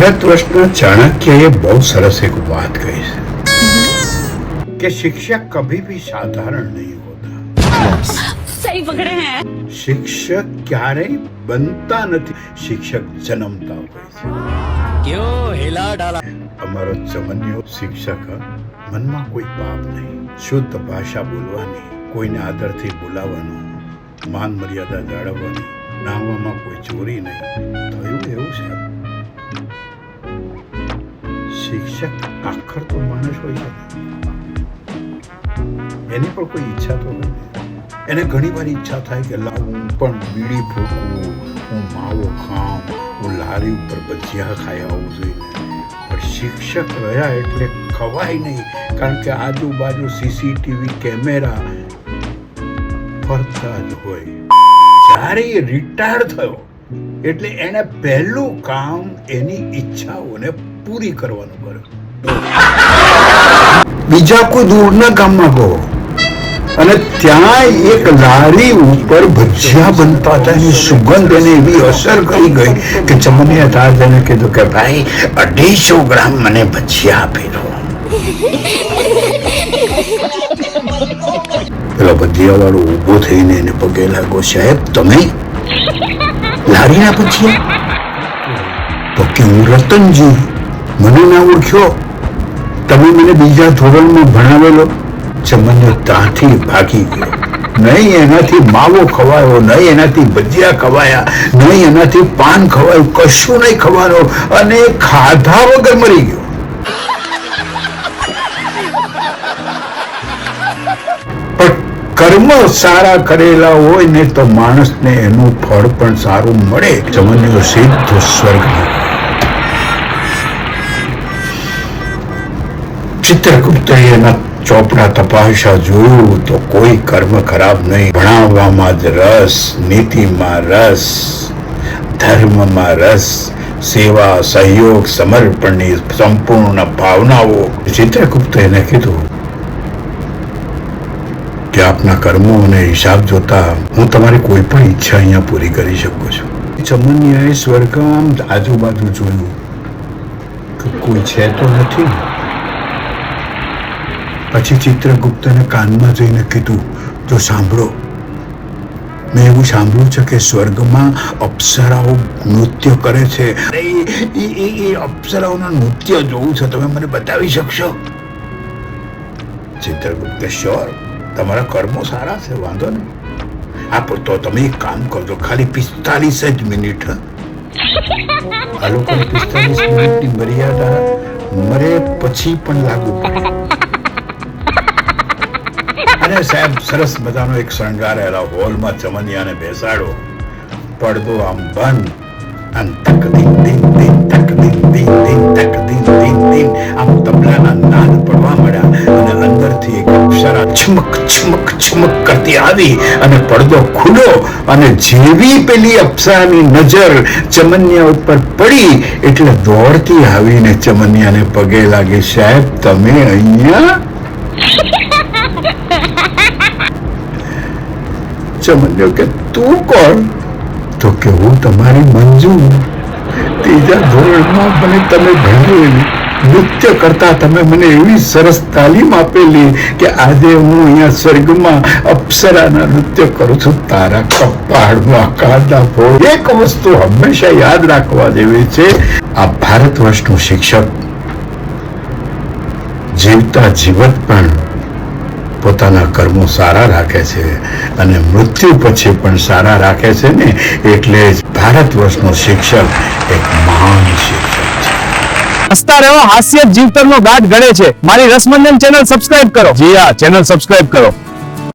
ભારત વર્ષના ચાણક્યએ બહુ સરસ એક વાત કહી છે કે शिक्षक कभी भी साधारण नहीं होता। सही पकड़े हैं। शिक्षक क्यारेय बनता નથી, શિક્ષક જન્મતા હોય છે। क्यों हिला डाला? અમારો ચમન્યો શિક્ષક મનમાં કોઈ પાપ નહીં, શુદ્ધ ભાષા બોલવાની, કોઈને આદરથી બોલાવવાનું, માન મર્યાદા જાળવવાની, નામમાં કોઈ ચોરી નહીં, થયું એવું છે। શિક્ષક આખર તો માણસ હોય છે, એની પણ કોઈ ઈચ્છા તો હોય, એને ઘણી વાર ઈચ્છા થાય કે હું પણ બીડી ફૂંકું, હું માવો ખાઉં, હું લારી ઉપર ભજીયા ખાઈ આવું જોઈએ, પણ શિક્ષક રહ્યા એટલે ખવાય નહીં, કારણ કે આજુબાજુ સીસીટીવી કેમેરા ફરતા જ હોય। જ્યારે એ રિટાયર થયો એટલે એને પહેલું કામ એની ઈચ્છાઓને પૂરી કરવાનું કર્યું। બીજા કોઈ દૂરના ગામમાં ગયો અને ત્યાં એક લારી ઉપર ભજીયા બનતા હતા, એની સુગંધ એને એવી અસર કરી ગઈ કે ચમનિયા દાદાને કીધું કે ભાઈ 250 ગ્રામ મને ભજીયા આપી દો। પેલો ભજીયા વાળો ઉભો થઈને એને પગે લાગ્યો, સાહેબ તમે લારીના ભજીયા? તો કે હું રતનજી, મને ના ઓળખ્યો, તમે મને બીજા ધોરણમાં ભણાવેલો। ચમન્યો ત્યાંથી ભાગી ગયો, નહીં એનાથી માવો ખવાયો, નહીં એનાથી ભજીયા ખવાયા, નહીં એનાથી પાન ખવાયું, કશું નહીં ખવાનું, અને ખાધા વગર મરી ગયો। પણ કર્મ સારા કરેલા હોય ને તો માણસને એનું ફળ પણ સારું મળે। ચમન્યો સીધો સ્વર્ગમાં। ચિત્રગુપ્તે એના ચોપડા તપાસા જોયું તો કોઈ કર્મ ખરાબ નહીં, ભણાવવામાં જ રસ, નીતિમાં રસ, ધર્મમાં રસ, સેવા, સહયોગ, સમર્પણની સંપૂર્ણ ભાવનાઓ। ચિત્રગુપ્તે એને કીધું કે આપના કર્મો અને હિસાબ જોતા હું તમારી કોઈ પણ ઈચ્છા અહીંયા પૂરી કરી શકું છું। ચમનિયાએ સ્વર્ગમાં આજુબાજુ જોયું કે કોઈ છે તો નથી। પછી ચિત્રગુપ્તને કાનમાં જઈને કીધું, જો સાંભળો, મેં એવું સાંભળ્યું છે કે સ્વર્ગમાં અપ્સરાઓ નૃત્ય કરે છે, એ અપ્સરાઓના નૃત્ય જોવું છે, તમે મને બતાવી શકશો? ચિત્રગુપ્ત, શ્યોર, તમારા કર્મો સારા છે, વાંધો નહીં, હા, પણ તો તમે એક કામ કરજો, ખાલી 45 જ મિનિટ। આ લોકોને 45 મિનિટની મર્યાદા મરે પછી પણ લાગુ પડે। અને સાહેબ સરસ મજાનો એક શણગારેલા હોલમાં ચમનિયાને બેસાડો, પડદો આમ બંધ, અને તક દિન દિન દિન તક દિન દિન દિન તક દિન દિન દિન આમ તબલાના નાદ પડવા મળ્યા, અને અંદરથી એક અપ્સરા છમક છમક છમક કરતી આવી અને પડદો ખુલ્યો, અને જેવી પેલી અપ્સરાની નજર ચમનિયા ઉપર પડી એટલે દોડતી આવીને ચમનિયાને પગે લાગી, સાહેબ તમે અહીંયા? ચમન્યો કે તું કોણ? તો કે હું તમારી મંજુ, ત્રીજા ધોરણમાં મને તમે ભણાવેલી, નૃત્ય કરતા તમે મને એવી સરસ તાલીમ આપેલી કે આજે હું અહીંયા સ્વર્ગમાં અપ્સરાના નૃત્ય કરું છું। તારા કપાળમાં કાંદા ફોડ। એક વસ્તુ હંમેશા યાદ રાખવા જેવી છે, આ ભારત વર્ષનું શિક્ષક જીવતા જીવત પણ પોતાના કર્મો સારા રાખે છે અને મૃત્યુ પછી પણ સારા રાખે છે ને, એટલે જ ભારત વર્ષનો શિક્ષક એક મહાન શિક્ષક છે। હસતા રહો, હાસ્ય જીવતરનો ગાઢ ગળે છે। મારી રસમંજન ચેનલ સબસ્ક્રાઇબ કરો। જી હા, ચેનલ સબસ્ક્રાઇબ કરો।